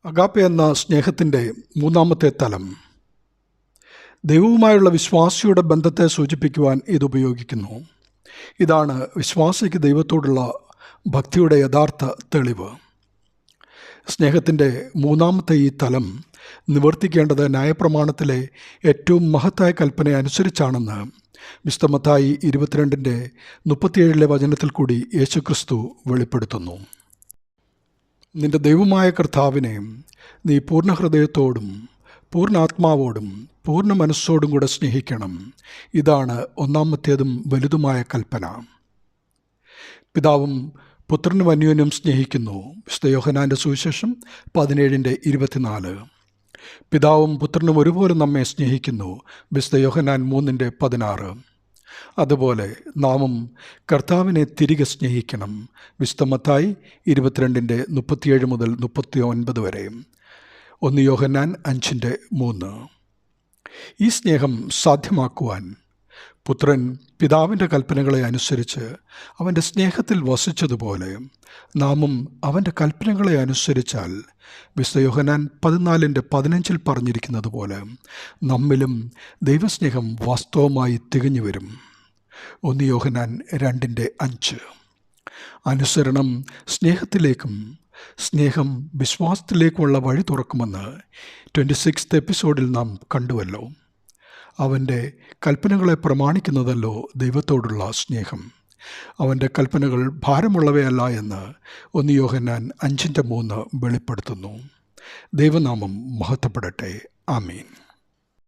Agape എന്ന സ്നേഹത്തിൻ്റെ മൂന്നാമത്തെ തലം. ദൈവവുമായുള്ള വിശ്വാസിയുടെ ബന്ധത്തെ സൂചിപ്പിക്കുവാൻ ഇത് ഉപയോഗിക്കുന്നു. ഇതാണ് വിശ്വാസിക്ക് ദൈവത്തോടുള്ള ഭക്തിയുടെ യഥാർത്ഥ തെളിവ്. സ്നേഹത്തിൻ്റെ മൂന്നാമത്തെ ഈ തലം നിവർത്തിക്കേണ്ടത് ന്യായപ്രമാണത്തിലെ ഏറ്റവും മഹത്തായ കൽപ്പന അനുസരിച്ചാണെന്ന് വിശുദ്ധ മത്തായി 22:37 വചനത്തിൽ കൂടി യേശുക്രിസ്തു വെളിപ്പെടുത്തുന്നു. നിന്റെ ദൈവമായ കർത്താവിനെ നീ പൂർണ്ണ ഹൃദയത്തോടും പൂർണ്ണ ആത്മാവോടും പൂർണ്ണ മനസ്സോടും കൂടെ സ്നേഹിക്കണം. ഇതാണ് ഒന്നാമത്തേതും വലുതുമായ കൽപ്പന. പിതാവും പുത്രനും അന്യോന്യം സ്നേഹിക്കുന്നു. വിശുദ്ധ യോഹന്നാൻ്റെ സുവിശേഷം 17:24. പിതാവും പുത്രനും ഒരുപോലെ നമ്മെ സ്നേഹിക്കുന്നു. വിശുദ്ധ യോഹന്നാൻ 3:16. അതുപോലെ നാമും കർത്താവിനെ തിരികെ സ്നേഹിക്കണം. വിശുദ്ധ മത്തായി 22:37 മുതൽ 39 വരെ. 1 യോഹന്നാൻ 5:3. ഈ സ്നേഹം സാധ്യമാക്കുവാൻ പുത്രൻ പിതാവിൻ്റെ കൽപ്പനകളെ അനുസരിച്ച് അവൻ്റെ സ്നേഹത്തിൽ വസിച്ചതുപോലെ നാമും അവൻ്റെ കൽപ്പനകളെ അനുസരിച്ചാൽ വിശുദ്ധ യോഹന്നാൻ 14:15 പറഞ്ഞിരിക്കുന്നത് പോലെ നമ്മിലും ദൈവസ്നേഹം വാസ്തവമായി തികഞ്ഞു വരും. 1 യോഹന്നാൻ 2:5. അനുസരണം സ്നേഹത്തിലേക്കും സ്നേഹം വിശ്വാസത്തിലേക്കുമുള്ള വഴി തുറക്കുമെന്ന് 26th എപ്പിസോഡിൽ നാം കണ്ടുവല്ലോ. അവൻ്റെ കൽപ്പനകളെ പ്രമാണിക്കുന്നതല്ലോ ദൈവത്തോടുള്ള സ്നേഹം. അവൻ്റെ കൽപ്പനകൾ ഭാരമുള്ളവയല്ല എന്ന് 1 യോഹന്നാൻ 5:3 വെളിപ്പെടുത്തുന്നു. ദൈവനാമം മഹത്വപ്പെടട്ടെ. ആമീൻ.